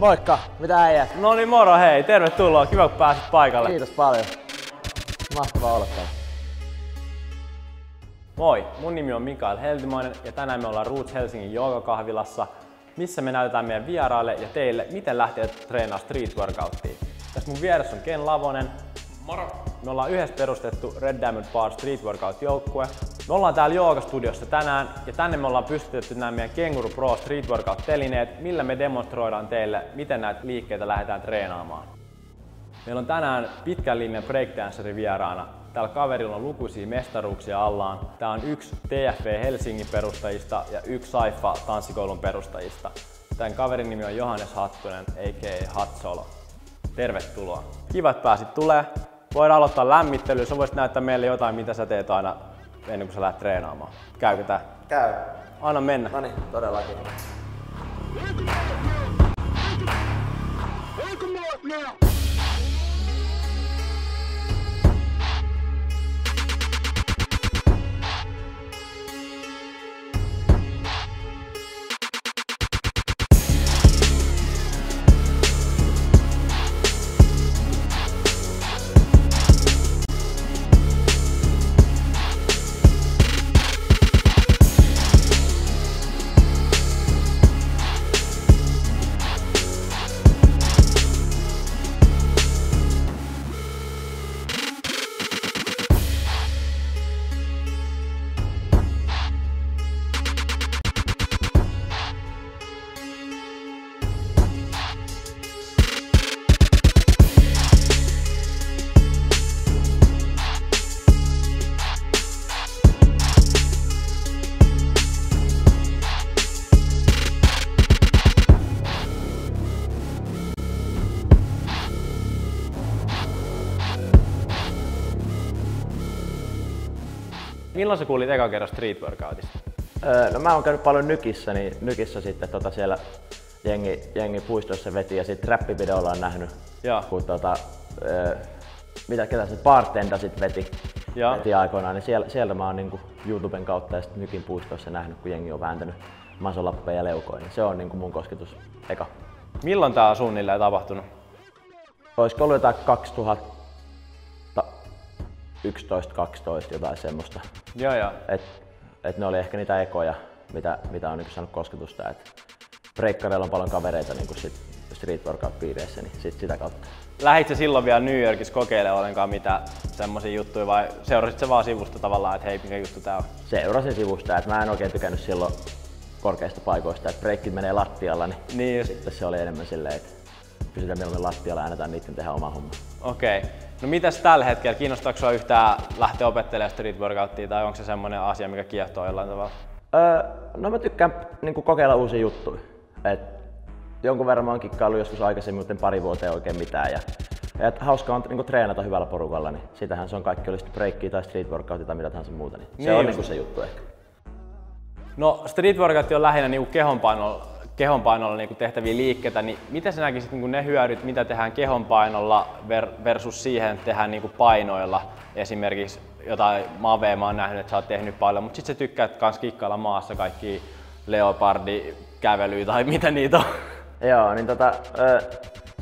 Moikka, mitä äijät? No niin, moro hei, tervetuloa, kiva kun pääsit paikalle. Kiitos paljon. Mahtavaa olla täällä. Moi, mun nimi on Mikael Heltimoinen ja tänään me ollaan Roots Helsingin joogakahvilassa, missä me näytetään meidän vieraille ja teille, miten lähtee treenaamaan street workouttia. Tässä mun vieressä on Ken Lavonen. Moro! Me ollaan yhdessä perustettu Red Diamond Bar Street Workout-joukkue. Me ollaan täällä joogastudiossa tänään ja tänne me ollaan pystytetty nämä meidän Kenguru Pro Street Workout-telineet, millä me demonstroidaan teille, miten näitä liikkeitä lähdetään treenaamaan. Meillä on tänään pitkän linjan breakdanceri vieraana. Täällä kaverilla on lukuisia mestaruuksia allaan. Tää on yksi TFV Helsingin perustajista ja yksi Saifa tanssikoulun perustajista. Tän kaverin nimi on Johannes Hattunen, a.k.a. Hatsolo. Tervetuloa. Kiva, että pääsit tulee. Voidaan aloittaa lämmittelyä. Sä voisit näyttää meille jotain, mitä sä teet aina ennen kuin sä lähdet treenaamaan. Käykö tää? Käy. Anna mennä. Noniin, todellakin. Milloin sä kuulit eka kerran street workoutista? No mä oon käynyt paljon Nykissä, niin Nykissä sitten siellä jengi puistoissa veti ja sitten räppivideolla on nähnyt, kun ketä se Bartenda sit veti aikoinaan, niin sieltä mä oon niinku YouTuben kautta ja sitten Nykin puistoissa nähnyt, kun jengi on vääntänyt masolappeja ja leukoja, niin se on niinku mun kosketus eka. Milloin tää on suunnilleen tapahtunut? Olisiko ollut jotain 2011-2012 jotain semmoista. Joo. Et ne oli ehkä niitä ekoja, mitä on niinku saanut kosketusta. Breikkareilla on paljon kavereita niinku street workout-piireissä, niin sitä kautta. Lähitkö silloin vielä New Yorkissa kokeilemaan ollenkaan mitä semmosia juttuja vai seurasit sä vaan sivusta tavallaan, että hei mikä juttu tää on? Seurasin sivusta, että mä en oikein tykännyt silloin korkeista paikoista, että breikit menee lattialla, niin sitten se oli enemmän silleen, että pysytään mieluummin lattialla ja annetaan niiden tehdä oma homma. Okei. No mitäs tällä hetkellä? Kiinnostaako sua yhtään lähteä opettelemaan street workouttia tai onko se semmoinen asia, mikä kiehtoo jollain tavalla? No mä tykkään niinku kokeilla uusia juttuja. Jonkun verran mä oon kikkaillut joskus aikaisemmin, mutta pari vuoteen oikein mitään. Ja hauskaa on niinku treenata hyvällä porukalla, niin sitähän se on kaikki, oli sitten breikkiä tai street workoutia tai mitä tahansa muuta. Niin se on niinku se juttu ehkä. No street workout on lähinnä niinku kehonpainolla niinku tehtäviä liikkeitä, niin mitä sä näkisit niinku ne hyödyt, mitä tehdään kehonpainolla versus siihen, että tehdään niinku painoilla? Esimerkiksi jotain mavea mä oon nähnyt, että sä oot tehnyt paljon, mutta sit sä tykkäät kans kikkailla maassa kaikki leopardi-kävelyä tai mitä niitä on? Joo, niin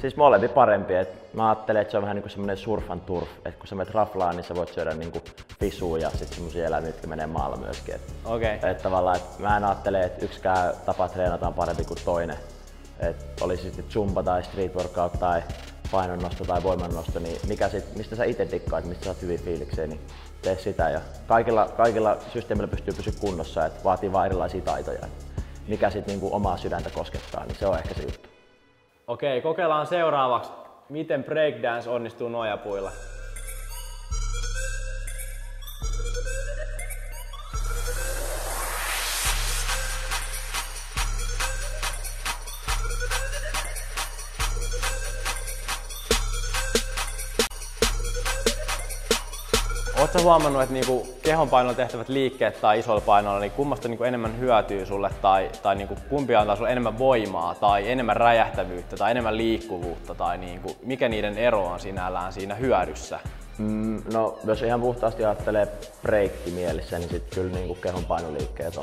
siis molempi parempi. Mä ajattelen, että se on vähän niinku semmonen surf and turf, että kun sä menet raflaan, niin sä voit syödä niinku pisua ja sit semmosia eläimiä, jotka menee maalla myöskin. Tavallaan, mä en ajattele, että yksikään tapa treenata on parempi kuin toinen. Oli sitten zumba tai street workout tai painonnosto tai voimannosto, niin mistä sä ite dikkaat, mistä saat hyviä fiiliksiä, niin tee sitä. Ja kaikilla systeemillä pystyy pysyä kunnossa, että vaatii vaan erilaisia taitoja. Mikä sitten niinku omaa sydäntä koskettaa, niin se on ehkä se juttu. Okei, kokeillaan seuraavaksi, miten breakdance onnistuu nojapuilla. Oletko huomannut, että niinku kehonpainolla tehtävät liikkeet tai isolla painolla, niin kummasta niinku enemmän hyötyy sulle tai niinku kumpi antaa sulle enemmän voimaa tai enemmän räjähtävyyttä tai enemmän liikkuvuutta tai niinku, mikä niiden ero on sinällään siinä hyödyssä? No jos ihan puhtaasti ajattelee breikkimielissä, niin sit kyllä niinku kehonpainoliikkeet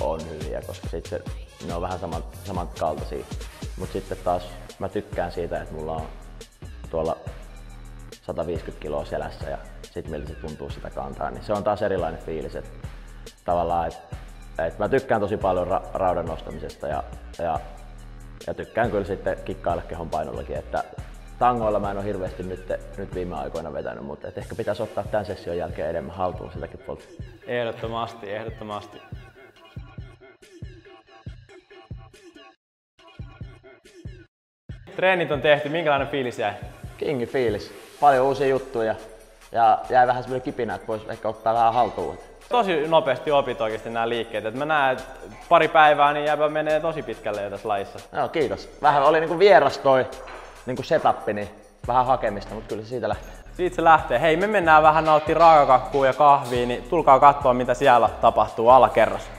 on hyviä, koska sit ne on vähän samankaltaisia. Mut sitten taas mä tykkään siitä, että mulla on tuolla 150 kiloa selässä ja sit miltä se tuntuu sitä kantaa, niin se on taas erilainen fiilis. Et tavallaan, et mä tykkään tosi paljon raudan nostamisesta ja tykkään kyllä sitten kikkailla kehon painollakin, että tangoilla mä en ole hirveästi nyt viime aikoina vetänyt, mutta ehkä pitäisi ottaa tämän session jälkeen enemmän haltuun sitäkin puolta. Ehdottomasti. Treenit on tehty, minkälainen fiilis jäi? Kingi fiilis. Paljon uusia juttuja ja jäi vähän semmoinen kipinä, että voisi ehkä ottaa vähän haltuun. Tosi nopeasti opit oikeasti nämä liikkeet. Et mä näen, että pari päivää niin jääpä menee tosi pitkälle jo tässä lajissa. Joo, kiitos. Vähän oli niinku vieras toi niinku setappi, niin vähän hakemista, mutta kyllä se siitä lähtee. Siitä se lähtee. Hei, me mennään vähän nauttimaan raakakakkua ja kahvia, niin tulkaa katsoa mitä siellä tapahtuu alakerrassa.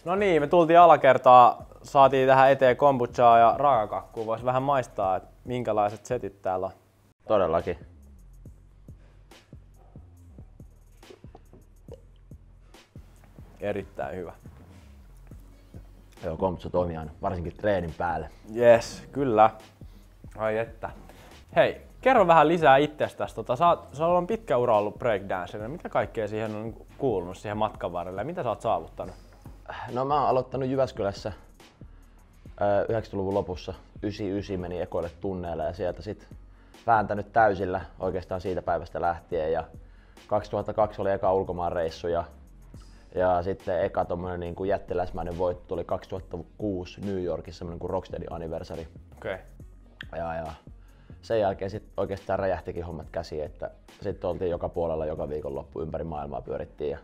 No niin, me tultiin alakertaa, saatiin tähän eteen kombuchaa ja raakakakkua. Vois vähän maistaa, että minkälaiset setit täällä on. Todellakin. Erittäin hyvä. Joo, kombucha toimii aina, varsinkin treenin päälle. Jes, kyllä. Ai että. Hei, kerro vähän lisää itsestäsi. Sulla on pitkä ura ollut breakdancerina. Mitä kaikkea siihen on kuulunut siihen matkan varrelle ja mitä sä oot saavuttanut? No mä oon aloittanut Jyväskylässä 90-luvun lopussa. 99 meni ekoille tunneille ja sieltä sit vääntänyt täysillä oikeastaan siitä päivästä lähtien. Ja 2002 oli eka ulkomaanreissu ja sitten eka tommonen niin kuin jättiläismäinen voitto tuli 2006 New Yorkissa, semmonen kuin Rocksteady Anniversary. Okay. Ja sen jälkeen sit oikeastaan räjähtikin hommat käsiin, että sitten oltiin joka puolella joka viikonloppu ympäri maailmaa pyörittiin ja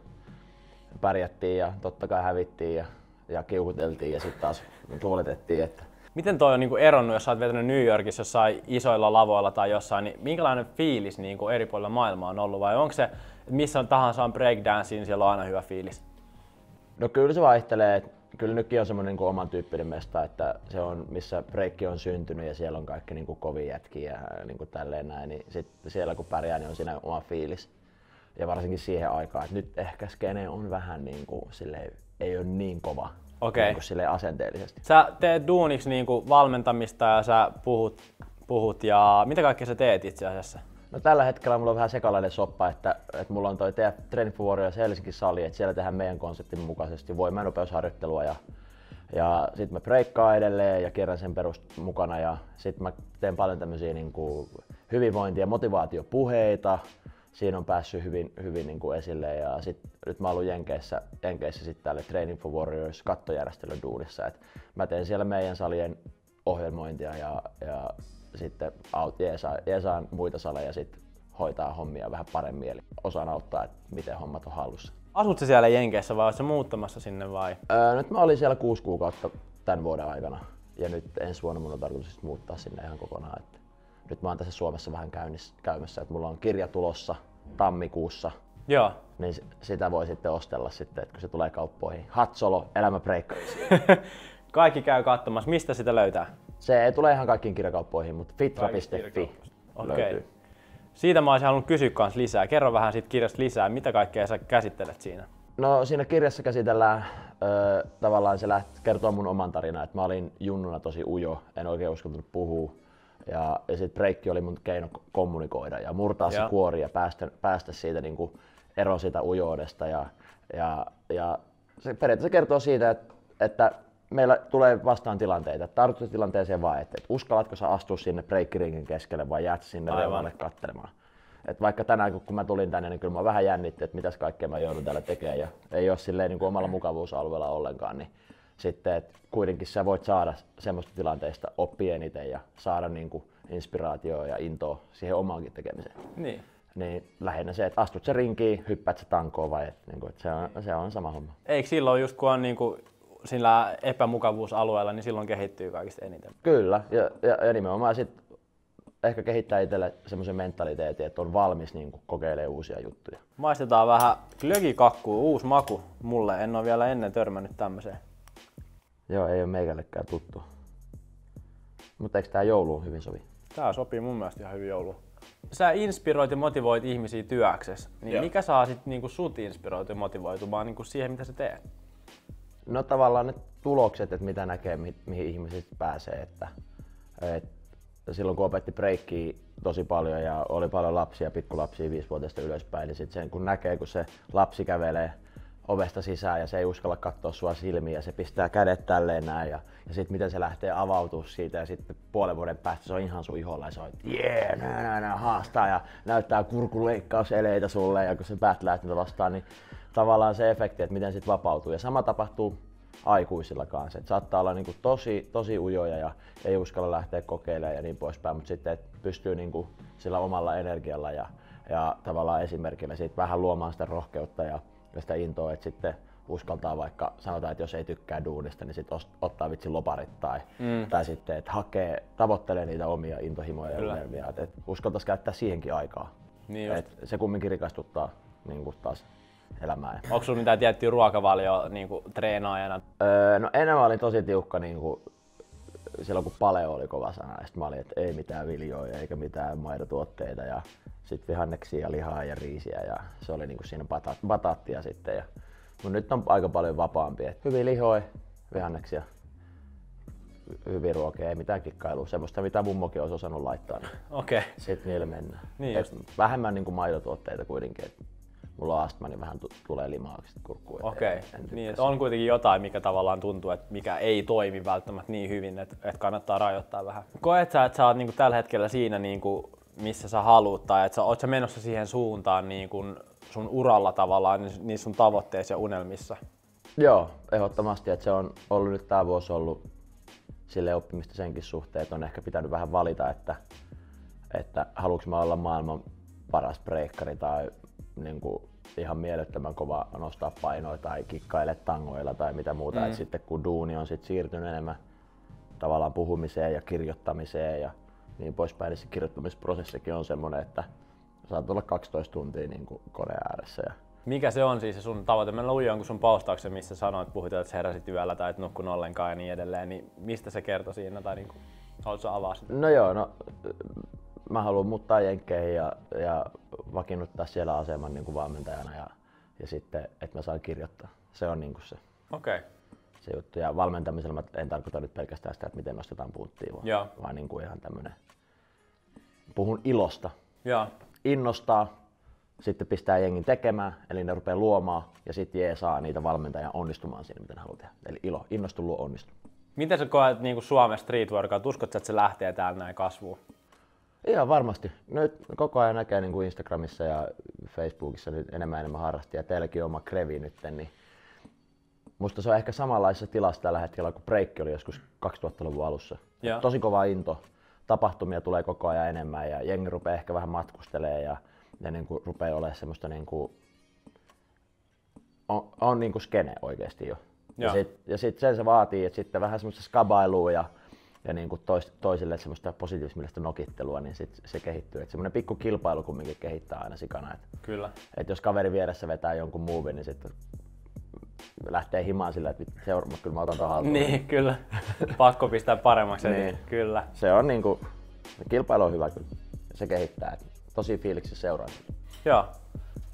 pärjättiin ja totta kai hävittiin ja kiukuteltiin ja sitten taas tuoletettiin. Että miten toi on niinku eronnut, jos sä oot vetänyt New Yorkissa jossain isoilla lavoilla tai jossain, niin minkälainen fiilis niinku eri puolilla maailmaa on ollut vai onko se, että missä tahansa on breakdance, niin siellä on aina hyvä fiilis? No kyllä se vaihtelee. Kyllä nytkin on semmoinen niin oman tyyppinen mesta, että se on missä breikki on syntynyt ja siellä on kaikki niin kuin kovia jätkiä ja niin kuin tälleen näin, niin sitten siellä kun pärjää, niin on siinä oma fiilis. Ja varsinkin siihen aikaan, että nyt ehkä skene on vähän niin kuin silleen, ei ole niin kova niin kuin silleen asenteellisesti. Sä teet duuniksi niin kuin valmentamista ja sä puhut ja mitä kaikkea sä teet itse asiassa? No tällä hetkellä mulla on vähän sekalainen soppa, että mulla on toi Training for Warriors Helsinki sali, että siellä tehdään meidän konseptin mukaisesti voima- ja nopeusharjoittelua ja sit mä breikkaan edelleen ja kierrän sen mukana ja sit mä teen paljon tämmösiä niinku hyvinvointi- ja motivaatiopuheita. Siinä on päässyt hyvin niinku esille ja nyt mä oon ollut Jenkeissä sit täällä Training for Warriors kattojärjestelyn duunissa, että mä teen siellä meidän salien ohjelmointia ja sitten jeesaan muita saleja sit hoitaa hommia vähän paremmin, eli osaan auttaa, että miten hommat on hallussa. Asut sä siellä Jenkeissä vai oot sä muuttamassa sinne vai? Nyt mä olin siellä 6 kuukautta tämän vuoden aikana ja nyt ensi vuonna mun on tarkoitus muuttaa sinne ihan kokonaan. Että nyt mä oon tässä Suomessa vähän käymässä, että mulla on kirja tulossa tammikuussa. Joo. Niin sitä voi sitten ostella sitten, että kun se tulee kauppoihin. Hatsolo, elämä breikkaisi. Kaikki käy katsomassa. Mistä sitä löytää? Se ei tule ihan kaikkiin kirjakauppoihin, mutta fitra.fi löytyy. Siitä mä olisin halunnut kysyä kans lisää. Kerro vähän siitä kirjasta lisää. Mitä kaikkea sä käsittelet siinä? No siinä kirjassa käsitellään tavallaan se kertoo mun oman tarinan, että mä olin junnuna tosi ujo, en oikein uskaltanut puhua. Ja sit breikki oli mun keino kommunikoida ja murtaa se kuori ja päästä siitä niinku eroon siitä ujoudesta. Ja se periaatteessa kertoo siitä, että meillä tulee vastaan tilanteita. Tartut tilanteeseen vaan, että uskallatko sä astua sinne breikkiringin keskelle vai jäät sinne reunalle katselemaan. Et vaikka tänään kun mä tulin tänne, niin kyllä mä vähän jännitti, että mitäs kaikkea mä joudun täällä tekemään ja ei ole silleen niin kuin omalla mukavuusalueella ollenkaan. Niin sitten, että kuitenkin sä voit saada semmoista tilanteista oppia eniten ja saada niin kuin inspiraatioa ja intoa siihen omaankin tekemiseen. Niin lähinnä se, että astut se rinkiin, hyppäät se tankoon vai että se on sama homma. Eikö silloin just kun on niinku sillä epämukavuusalueella, niin silloin kehittyy kaikista eniten? Kyllä, ja nimenomaan sit ehkä kehittää itselle semmoisen mentaliteetin, että on valmis niin kokeilemaan uusia juttuja. Maistetaan vähän glögikakkua, uusi maku mulle, en ole vielä ennen törmännyt tämmöiseen. Joo, ei ole meikällekään tuttu. Mutta eikö tää jouluun hyvin sovi? Tää sopii mun mielestä ihan hyvin jouluun. Sä inspiroit ja motivoit ihmisiä työksessä, niin mikä saa sit niinku sut inspiroitua ja motivoitumaan niinku siihen, mitä sä teet? No tavallaan ne tulokset, että mitä näkee, mihin ihmiset pääsee. Että silloin kun opetti breikkiä tosi paljon ja oli paljon lapsia, pikkulapsia 5-vuotiaista ylöspäin, niin sit sen kun näkee, kun se lapsi kävelee ovesta sisään ja se ei uskalla katsoa sua silmiin ja se pistää kädet tälleen näin ja sitten miten se lähtee avautumaan siitä ja sitten puolen vuoden päästä se on ihan sun iholla ja se on nää haastaa ja näyttää kurkuleikkauseleitä sulle ja kun se päättelee niitä vastaan, niin tavallaan se efekti, että miten sit vapautuu. Ja sama tapahtuu aikuisilla kanssa. Et saattaa olla niinku tosi ujoja ja ei uskalla lähteä kokeilemaan ja niin poispäin, mutta sitten pystyy niinku sillä omalla energialla ja tavallaan esimerkillä siitä vähän luomaan sitä rohkeutta ja sitä intoa, että sitten uskaltaa vaikka, sanotaan, että jos ei tykkää duunista, niin sitten ottaa vitsi loparit tai sitten, että tavoittelee niitä omia intohimoja ja unelmia, että uskaltaisi käyttää siihenkin aikaa. Niin se kumminkin rikastuttaa niin kuin taas elämää. Onko sulla mitään tiettyä ruokavalioa niin kuin treenaajana? No enemmän olin tosi tiukka niin kuin silloin kun paleo oli kova sana ja sitten mä olin, että ei mitään viljoja eikä mitään maidotuotteita ja sitten vihanneksia ja lihaa ja riisiä ja se oli niinku siinä bataattia sitten. Mutta nyt on aika paljon vapaampi. Hyviä lihoja, vihanneksia, hyviä ruokia, ei mitään kikkailua. Semmoista mitä mummokin olisi osannut laittaa. Okei. Sitten niillä mennään. Niin vähemmän niinku maidotuotteita kuitenkin. Mulla on astma, niin vähän tulee limaa kurkkuun. Okei. Niin, että on kuitenkin jotain, mikä tavallaan tuntuu, että mikä ei toimi välttämättä niin hyvin, että kannattaa rajoittaa vähän. Koet sä, että sä oot niinku tällä hetkellä siinä, niinku, missä sä haluut, tai että oot sä menossa siihen suuntaan niinku sun uralla tavallaan, niin sun tavoitteissa ja unelmissa? Joo, ehdottomasti. Että se on ollut nyt tää vuosi ollut sille oppimista senkin suhteen, että on ehkä pitänyt vähän valita, että haluanko mä olla maailman paras breikkari tai niinku ihan mielettömän kova nostaa painoja tai kikkaile tangoilla tai mitä muuta. Et sitten kun duuni on siirtynyt enemmän tavallaan puhumiseen ja kirjoittamiseen ja niin poispäin, niin se kirjoittamisprosessikin on semmoinen, että saat olla 12 tuntia niin kuin koneen ääressä. Mikä se on siis se sun tavoite? Mä luin jonkun sun postauksen, missä sanoit, puhuit, että sä heräsit yöllä tai et nukkun ollenkaan ja niin edelleen. Niin mistä se kertoi siinä? Tai niin kuin, haluatko sä avaa sitä? No joo, mä haluan muuttaa Jenkkeihin ja vakiinnuttaa siellä aseman niin kuin valmentajana ja sitten, että mä saan kirjoittaa. Se on niin kuin se. Okei. Se juttu. Ja valmentamisella mä en tarkoita nyt pelkästään sitä, että miten nostetaan punttia, vaan niin kuin ihan tämmönen. Puhun ilosta. Joo. Innostaa, sitten pistää jengin tekemään, eli ne rupeaa luomaan ja sitten saa niitä valmentajia onnistumaan siinä, mitä ne haluaa tehdä. Eli ilo, innostu, luo, onnistu. Miten sä koet niin kuin Suomen street workout? Uskotko, että se lähtee täällä näin kasvuun? Ihan varmasti. Nyt koko ajan näkee niin kuin Instagramissa ja Facebookissa nyt enemmän harrastajia. Teilläkin on oma krevi nyt, niin musta se on ehkä samanlaisessa tilassa tällä hetkellä kuin breikki oli joskus 2000-luvun alussa. Tosi kova into. Tapahtumia tulee koko ajan enemmän ja jengi rupeaa ehkä vähän matkustelemaan ja niin kuin rupeaa olemaan semmoista niin kuin on niin kuin skene oikeesti jo. Ja sit sen se vaatii, että sitten vähän semmoista skabailua ja niin kuin toisille semmoista positiivismielistä nokittelua, niin sit se kehittyy. Et semmoinen pikku kilpailu kumminkin kehittää aina sikana. Kyllä. Et jos kaveri vieressä vetää jonkun movin, niin sitten lähtee himaan sillä, että kyllä mä otan haltuun. Niin, kyllä. Pakko pistää paremmaksi. Niin. Kyllä. Se on niinku, kilpailu on hyvä kyllä. Se kehittää. Et tosi fiiliksi seuraa. Joo.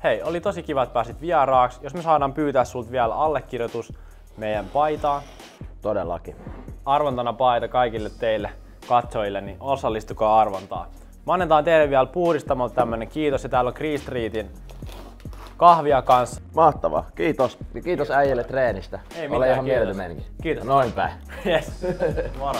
Hei, oli tosi kiva, että pääsit vieraaksi. Jos me saadaan pyytää sulta vielä allekirjoitus meidän paitaan. Todellakin. Arvontana paita kaikille teille katsojille, niin osallistukaa arvontaan. Me annetaan teille vielä puhdistamolta tämmönen kiitos ja täällä on Green Streetin kahvia kanssa. Mahtavaa. Kiitos. Kiitos äijille treenistä. Ole ihan mieletön meininki. Kiitos. Noin päin. Yes. Moro.